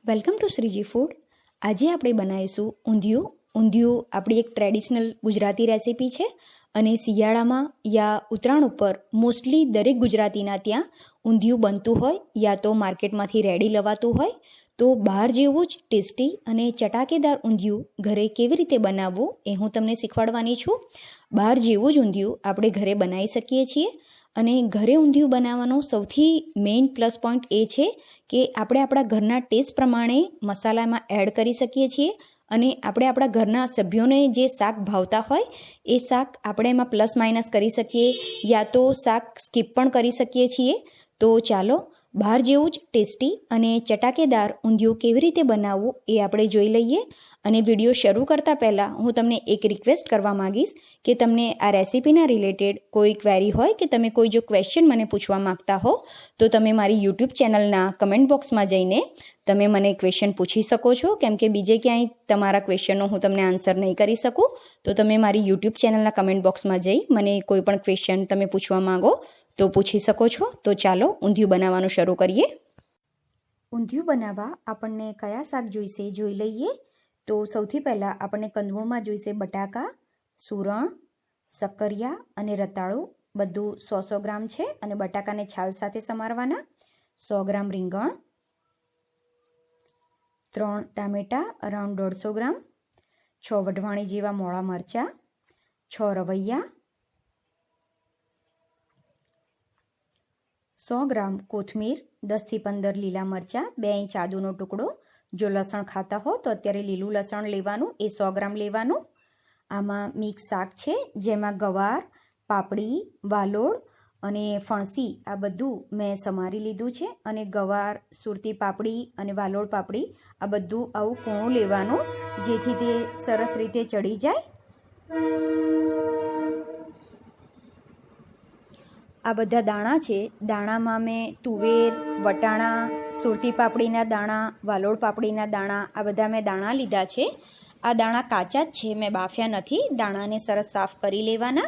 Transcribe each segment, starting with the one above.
Welcome to Shriji food. આજે આપણે બનાવીશું ઊંધિયું. ઊંધિયું આપણી એક ટ્રેડિશનલ ગુજરાતી રેસીપી છે અને શિયાળામાં યા ઉત્તરાયણ ઉપર મોસ્ટલી દરેક ગુજરાતીના ત્યાં ઊંધિયું બનતું હોય યા તો માર્કેટમાંથી રેડી લવાતું હોય. તો બહાર જેવું જ ટેસ્ટી અને ચટાકેદાર ઊંધિયું ઘરે કેવી રીતે બનાવવું એ હું તમને શીખવાડવાની છું. બહાર જેવું જ ઊંધિયું આપણે ઘરે બનાવી શકીએ છીએ અને ઘરે ઊંધિયું બનાવવાનો સૌથી મેઇન પ્લસ પોઈન્ટ એ છે કે આપણે આપણા ઘરના ટેસ્ટ પ્રમાણે મસાલામાં એડ કરી શકીએ છીએ અને આપણે આપણા ઘરના સભ્યોને જે શાક ભાવતા હોય એ શાક આપણે એમાં પ્લસ માઇનસ કરી શકીએ યા તો શાક સ્કીપ પણ કરી શકીએ છીએ. તો ચાલો બહાર જેવું જ ટેસ્ટી અને ચટાકેદાર ઊંધિયું કેવી રીતે બનાવવું એ આપણે જોઈ લઈએ. અને વિડીયો શરૂ કરતાં પહેલાં હું તમને એક રિક્વેસ્ટ કરવા માગીશ કે તમને આ રેસીપીના રિલેટેડ કોઈ ક્વેરી હોય કે તમે કોઈ જો ક્વેશ્ચન મને પૂછવા માગતા હો તો તમે મારી યુટ્યુબ ચેનલના કમેન્ટ બોક્સમાં જઈને તમે મને ક્વેશ્ચન પૂછી શકો છો. કેમ કે બીજે ક્યાંય તમારા ક્વેશ્ચનનો હું તમને આન્સર નહીં કરી શકું. તો તમે મારી યુટ્યુબ ચેનલના કમેન્ટ બોક્સમાં જઈ મને કોઈ પણ ક્વેશ્ચન તમે પૂછવા માંગો તો પૂછી શકો છો. તો ચાલો ઊંધિયું બનાવવાનું શરૂ કરીએ. ઊંધિયું બનાવવા આપણને કયા શાક જોઈશે જોઈ લઈએ. તો સૌથી પહેલાં આપણને કંદમૂળમાં જોઈશે બટાકા, સૂરણ, શક્કરિયા અને રતાળું. બધું 100 ગ્રામ છે અને બટાકાને છાલ સાથે સમારવાના. 100 ગ્રામ રીંગણ, 3 ટામેટાં અરાઉન્ડ 150 ગ્રામ, 6 વઢવાણી જેવા મોળા મરચાં, 6 રવૈયા, 100 ગ્રામ કોથમીર, 10થી 15 લીલા મરચાં, 2 ઇંચ આદુનો ટુકડો. જો લસણ ખાતા હો તો અત્યારે લીલું લસણ લેવાનું, એ 100 ગ્રામ લેવાનું. આમાં મિક્સ શાક છે જેમાં ગવાર, પાપડી, વાલોળ અને ફણસી આ બધું મેં સમારી લીધું છે. અને ગવાર, સુરતી પાપડી અને વાલોળ પાપડી આ બધું આવું કૂણું લેવાનું જેથી તે સરસ રીતે ચડી જાય. આ બધા દાણા છે. દાણામાં મેં તુવેર, વટાણા, સુરતી પાપડીના દાણા, વાલોળ પાપડીના દાણા આ બધા મેં દાણા લીધા છે. આ દાણા કાચા જ છે, મેં બાફ્યા નથી. દાણાને સરસ સાફ કરી લેવાના.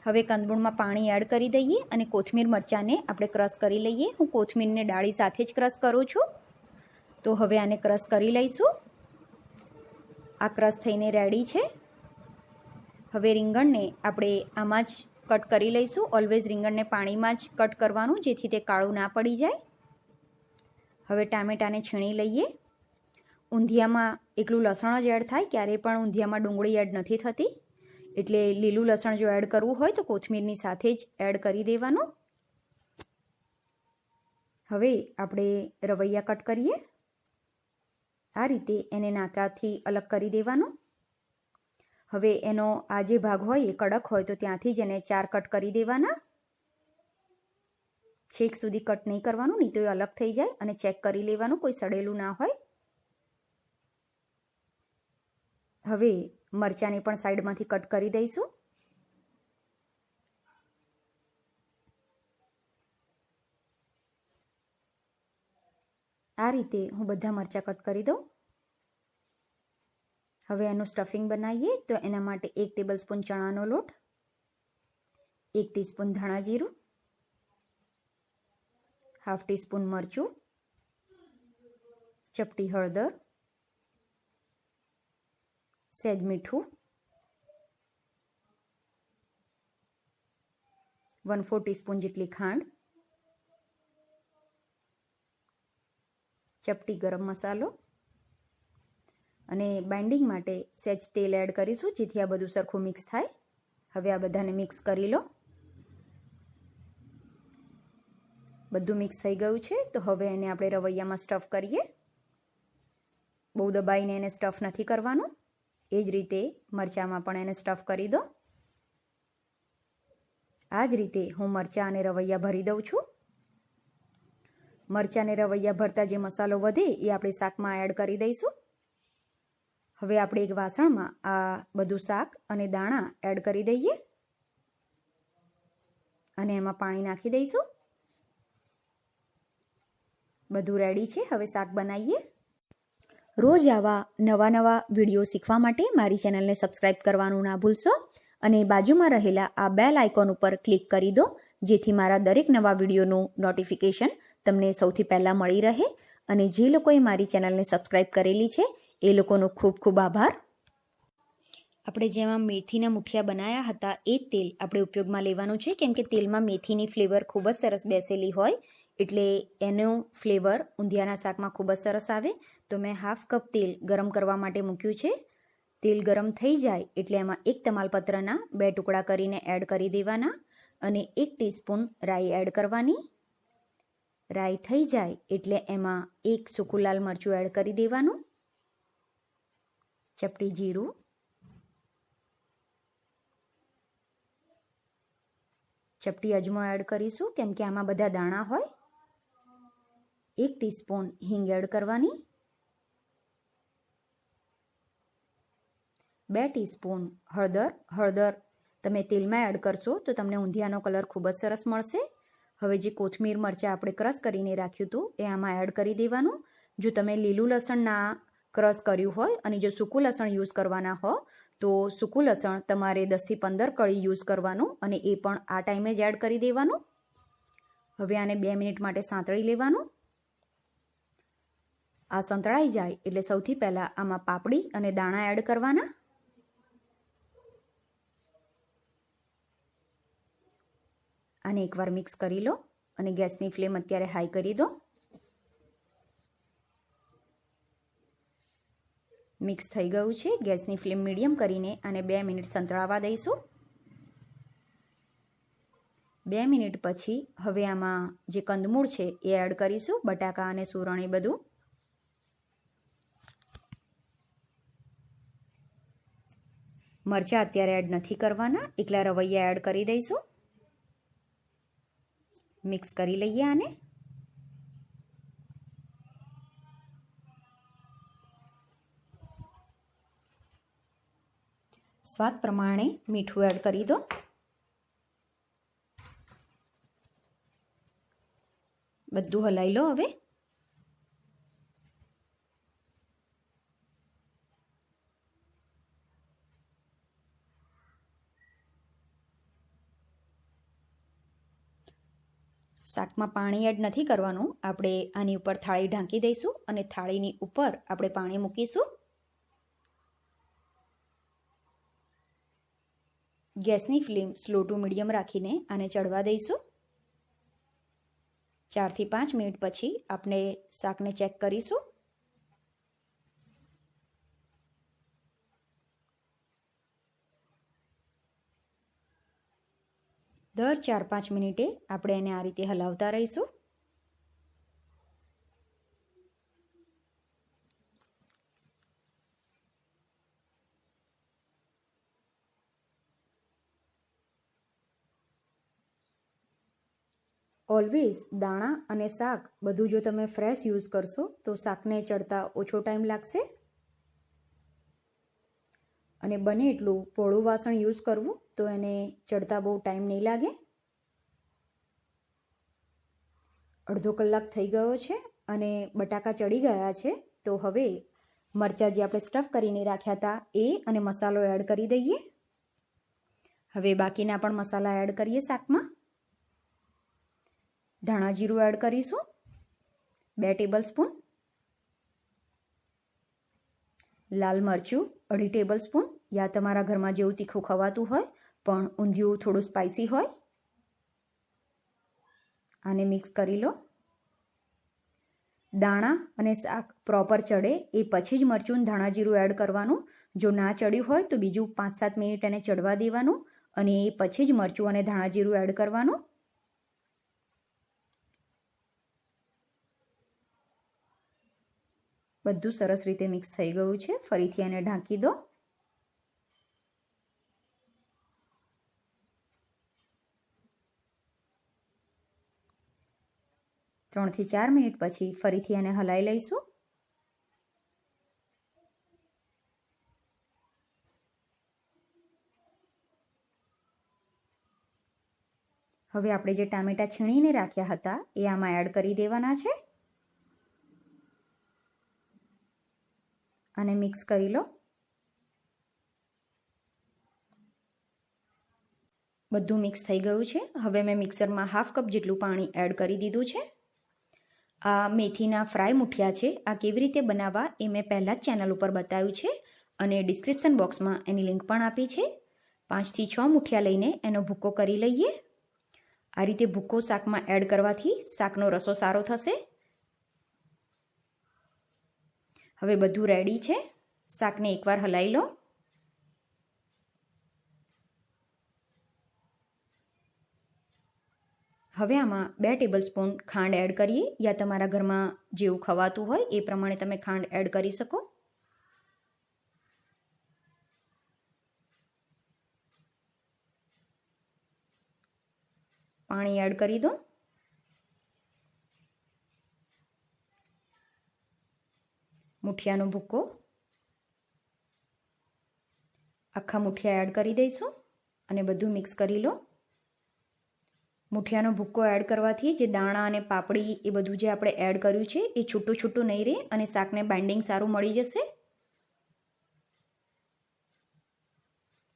હવે કંદમૂળમાં પાણી એડ કરી દઈએ અને કોથમીર મરચાંને આપણે ક્રશ કરી લઈએ. હું કોથમીરને ડાળી સાથે જ ક્રશ કરું છું. તો હવે આને ક્રશ કરી લઈશું. આ ક્રશ થઈને રેડી છે. હવે રીંગણને આપણે આમાં જ કટ કરી લઈશું. ઓલવેઝ રીંગણને પાણીમાં જ કટ કરવાનું જેથી તે કાળું ના પડી જાય. હવે ટામેટાને છીણી લઈએ. ઊંધિયામાં એકલું લસણ જ એડ થાય, ક્યારેય પણ ઊંધિયામાં ડુંગળી એડ નથી થતી. એટલે લીલું લસણ જો એડ કરવું હોય તો કોથમીરની સાથે જ એડ કરી દેવાનું. હવે આપણે રવૈયા કટ કરીએ. આ રીતે એને નાકાથી અલગ કરી દેવાનું. હવે એનો આ જે ભાગ હોય એ કડક હોય તો ત્યાંથી જ એને 4 કટ કરી દેવાના. છેક સુધી કટ નહીં કરવાનું, નહીં તો એ અલગ થઈ જાય. અને ચેક કરી લેવાનું કોઈ સડેલું ના હોય. હવે મરચાંને પણ સાઈડમાંથી કટ કરી દઈશું. આ રીતે હું બધા મરચાં કટ કરી દઉં. હવે એનું સ્ટફિંગ બનાવીએ. તો એના માટે 1 ટેબલસ્પૂન ચણાનો લોટ, 1 ટીસ્પૂન ધાણા જીરું, 1/2 ટીસ્પૂન મરચું, ચપટી હળદર, સહેજ મીઠું, 1/4 ટીસ્પૂન જેટલી ખાંડ, ચપટી ગરમ મસાલો અને બાઇન્ડિંગ માટે સહેજ તેલ એડ કરીશું જેથી આ બધું સરખું મિક્સ થાય. હવે આ બધાને મિક્સ કરી લો. બધું મિક્સ થઈ ગયું છે. તો હવે એને આપણે રવૈયામાં સ્ટફ કરીએ. બહુ દબાઈને એને સ્ટફ નથી કરવાનું. એ જ રીતે મરચાંમાં પણ એને સ્ટફ કરી દો. આ જ રીતે હું મરચાં અને રવૈયા ભરી દઉં છું. મરચાં અને રવૈયા ભરતા જે મસાલો વધે એ આપણે શાકમાં એડ કરી દઈશું. હવે આપણે એક વાસણમાં આ બધું શાક અને દાણા એડ કરી દઈએ અને એમાં પાણી નાખી દઈશું. બધું રેડી છે. હવે શાક બનાવીએ. રોજ આવા નવા વિડીયો શીખવા માટે મારી ચેનલને સબસ્ક્રાઈબ કરવાનું ના ભૂલશો અને બાજુમાં રહેલા આ બેલ આઇકોન ઉપર ક્લિક કરી દો જેથી મારા દરેક નવા વિડીયોનું નોટિફિકેશન તમને સૌથી પહેલાં મળી રહે. અને જે લોકોએ મારી ચેનલને સબસ્ક્રાઈબ કરેલી છે એ લોકોનો ખૂબ ખૂબ આભાર. આપણે જેમાં મેથીના મુઠિયા બનાવ્યા હતા એ જ તેલ આપણે ઉપયોગમાં લેવાનું છે, કેમ કે તેલમાં મેથીની ફ્લેવર ખૂબ જ સરસ બેસેલી હોય એટલે એનો ફ્લેવર ઊંધિયાના શાકમાં ખૂબ જ સરસ આવે. તો મેં હાફ કપ તેલ ગરમ કરવા માટે મૂક્યું છે. તેલ ગરમ થઈ જાય એટલે એમાં એક તમાલપત્રના 2 ટુકડા કરીને એડ કરી દેવાના અને 1 ટીસ્પૂન રાઈ એડ કરવાની. રાઈ થઈ જાય એટલે એમાં 1 સૂકું લાલ મરચું એડ કરી દેવાનું, ચપટી જીરું, ચપટી અજમો એડ કરીશું કેમ કે આમાં બધા દાણા હોય. 1 ટીસ્પૂન હિંગ એડ કરવાની, 2 ટીસ્પૂન હળદર તમે તેલમાં એડ કરશો તો તમને ઊંધિયાનો કલર ખૂબ જ સરસ મળશે. હવે જે કોથમીર મરચાં આપણે ક્રશ કરીને રાખ્યું હતું એ આમાં એડ કરી દેવાનું. જો તમે લીલું લસણ ના ક્રશ કર્યું હોય અને જો સૂકું લસણ યુઝ કરવાના હો તો સૂકું લસણ તમારે 10થી 15 કળી યુઝ કરવાનું અને એ પણ આ ટાઈમે જ એડ કરી દેવાનું. હવે આને 2 મિનિટ માટે સાંતળી લેવાનું. આ સંતળાઈ જાય એટલે સૌથી પહેલાં આમાં પાપડી અને દાણા એડ કરવાના. આને એકવાર મિક્સ કરી લો અને ગેસની ફ્લેમ અત્યારે હાઈ કરી દો. મિક્સ થઈ ગયું છે. ગેસની ફ્લેમ મીડિયમ કરીને આને 2 મિનિટ સંતળાવા દઈશું. 2 મિનિટ પછી હવે આમાં જે કંદમૂળ છે એ એડ કરીશું, બટાકા અને સૂરણ એ બધું. મરચાં અત્યારે એડ નથી કરવાના, એકલા રવૈયા એડ કરી દઈશું. મિક્સ કરી લઈએ આને. સ્વાદ પ્રમાણે મીઠું એડ કરી દો. બધું હલાવી લો. હવે શાકમાં પાણી એડ નથી કરવાનું, આપણે આની ઉપર થાળી ઢાંકી દઈશું અને થાળીની ઉપર આપણે પાણી મૂકીશું. ગેસની ફ્લેમ સ્લો ટુ મીડિયમ રાખીને આને ચડવા દઈશું. 4 થી 5 મિનિટ પછી આપણે શાકને ચેક કરીશું. દર 4-5 મિનિટે આપણે એને આ રીતે હલાવતા રહીશું. ઓલવેઝ દાણા અને શાક બધું જો તમે ફ્રેશ યુઝ કરશો તો શાકને ચડતા ઓછો ટાઈમ લાગશે અને બને એટલું પોળું વાસણ યુઝ કરવું તો એને ચડતા બહુ ટાઈમ નહીં લાગે. અડધો કલાક થઈ ગયો છે અને બટાકા ચડી ગયા છે. તો હવે મરચાં જે આપણે સ્ટફ કરીને રાખ્યા હતા એ અને મસાલો એડ કરી દઈએ. હવે બાકીના પણ મસાલા એડ કરીએ શાકમાં. ધાણા જીરું એડ કરીશું 2 ટેબલ સ્પૂન, લાલ મરચું 2.5 ટેબલ સ્પૂન, યા તમારા ઘરમાં જેવું તીખું ખવાતું હોય પણ ઊંધિયું થોડું સ્પાઇસી હોય. આને મિક્સ કરી લો. દાણા અને શાક પ્રોપર ચડે એ પછી જ મરચું ધાણા જીરું એડ કરવાનું. જો ના ચડ્યું હોય તો બીજું 5-7 મિનિટ એને ચડવા દેવાનું અને એ પછી જ મરચું અને ધાણા જીરું એડ કરવાનું. બધું સરસ રીતે મિક્સ થઈ ગયું છે. ફરીથી એને ઢાંકી દો. ત્રણથી 4 મિનિટ પછી ફરીથી એને હલાવી લઈશું. હવે આપણે જે ટામેટાં છીણીને રાખ્યા હતા એ આમાં એડ કરી દેવાના છે. આને મિક્સ કરી લો. બધું મિક્સ થઈ ગયું છે. હવે મેં મિક્સરમાં 1/2 કપ જેટલું પાણી એડ કરી દીધું છે. આ મેથીના ફ્રાય મુઠિયા છે. આ કેવી રીતે બનાવવા એ મેં પહેલાં જ ચેનલ ઉપર બતાવ્યું છે અને ડિસ્ક્રિપ્શન બોક્સમાં એની લિંક પણ આપી છે. 5 થી 6 મુઠિયા લઈને એનો ભૂક્કો કરી લઈએ. આ રીતે ભૂક્કો શાકમાં એડ કરવાથી શાકનો રસો સારો થશે. હવે બધું રેડી છે. શાકને એકવાર હલાવી લો. હવે આમાં 2 ટેબલસ્પૂન ખાંડ એડ કરીએ, યા તમારા ઘરમાં જેવું ખવાતું હોય એ પ્રમાણે તમે ખાંડ એડ કરી શકો. પાણી એડ કરી દો. મુઠિયાનો ભૂક્કો, આખા મુઠિયા એડ કરી દઈશું અને બધું મિક્સ કરી લો. મુઠિયાનો ભૂક્કો એડ કરવાથી જે દાણા અને પાપડી એ બધું જે આપણે એડ કર્યું છે એ છૂટું છૂટું નહીં રહે અને શાકને બાઇન્ડિંગ સારું મળી જશે.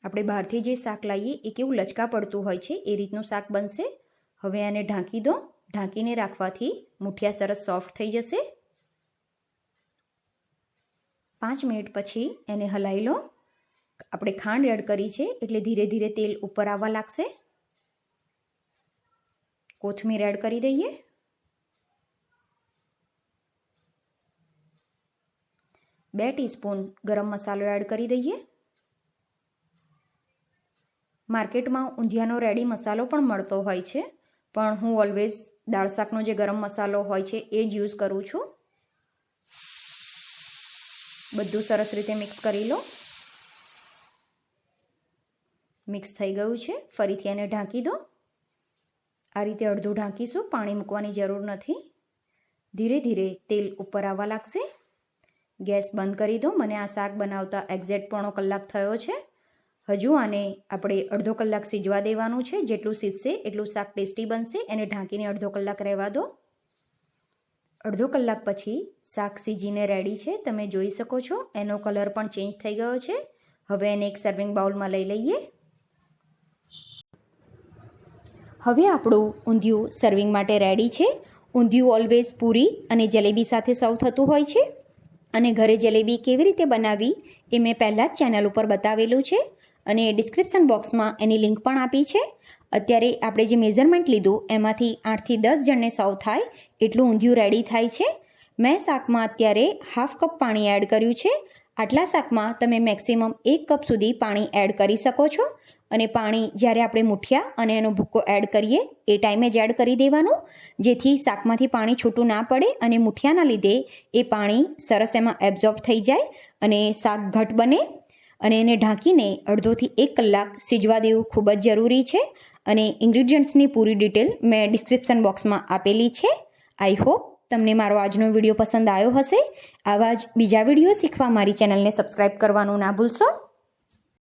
આપણે બહારથી જે શાક લાવીએ એ કેવું લચકા પડતું હોય છે એ રીતનું શાક બનશે. હવે આને ઢાંકી દો. ઢાંકીને રાખવાથી મુઠિયા સરસ સોફ્ટ થઈ જશે. 5 મિનિટ પછી એને હલાવી લો. આપણે ખાંડ એડ કરી છે એટલે ધીરે ધીરે તેલ ઉપર આવવા લાગશે. કોથમીર એડ કરી દઈએ. બે ટીસ્પૂન ગરમ મસાલો એડ કરી દઈએ. માર્કેટમાં ઊંધિયાનો રેડી મસાલો પણ મળતો હોય છે, પણ હું ઓલવેઝ દાળ શાકનો જે ગરમ મસાલો હોય છે એ જ યુઝ કરું છું. બધું સરસ રીતે મિક્સ કરી લો. મિક્સ થઈ ગયું છે. ફરીથી એને ઢાંકી દો. આ રીતે અડધું ઢાંકીશું, પાણી મૂકવાની જરૂર નથી. ધીરે ધીરે તેલ ઉપર આવવા લાગશે. ગેસ બંધ કરી દો. મને આ શાક બનાવતા એક્ઝેક્ટ 1/2 કલાક થયો છે. હજુ આને આપણે અડધો કલાક સીજવા દેવાનું છે. જેટલું સીજશે એટલું શાક ટેસ્ટી બનશે. એને ઢાંકીને અડધો કલાક રહેવા દો. અડધો કલાક પછી શાક સીજીને રેડી છે. તમે જોઈ શકો છો એનો કલર પણ ચેન્જ થઈ ગયો છે. હવે એને એક સર્વિંગ બાઉલમાં લઈ લઈએ. હવે આપણું ઊંધિયું સર્વિંગ માટે રેડી છે. ઊંધિયું ઓલવેઝ પૂરી અને જલેબી સાથે સર્વ થતું હોય છે. અને ઘરે જલેબી કેવી રીતે બનાવવી એ મેં પહેલાં જ ચેનલ ઉપર બતાવેલું છે અને ડિસ્ક્રિપ્શન બોક્સમાં એની લિંક પણ આપી છે. અત્યારે આપણે જે મેઝરમેન્ટ લીધું એમાંથી 8 થી 10 જણને સર્વ થાય એટલું ઊંધિયું રેડી થાય છે. મેં શાકમાં અત્યારે 1/2 કપ પાણી એડ કર્યું છે. આટલા શાકમાં તમે મેક્સિમમ 1 કપ સુધી પાણી એડ કરી શકો છો. અને પાણી જ્યારે આપણે મુઠિયા અને એનો ભૂક્કો એડ કરીએ એ ટાઈમે જ એડ કરી દેવાનું, જેથી શાકમાંથી પાણી છૂટું ના પડે અને મુઠિયાના લીધે એ પાણી સરસ એમાં એબ્ઝોર્બ થઈ જાય અને શાક ઘટ બને. અને એને ઢાંકીને અડધોથી 1 કલાક સીજવા દેવું ખૂબ જ જરૂરી છે. અને ઇન્ગ્રીડિયન્ટ્સની પૂરી ડિટેલ મેં ડિસ્ક્રિપ્શન બોક્સમાં આપેલી છે. આઈ હોપ તમને મારો આજનો વિડીયો પસંદ આવ્યો હશે. આવા જ બીજા વિડીયો શીખવા મારી ચેનલને સબસ્ક્રાઈબ કરવાનું ના ભૂલશો.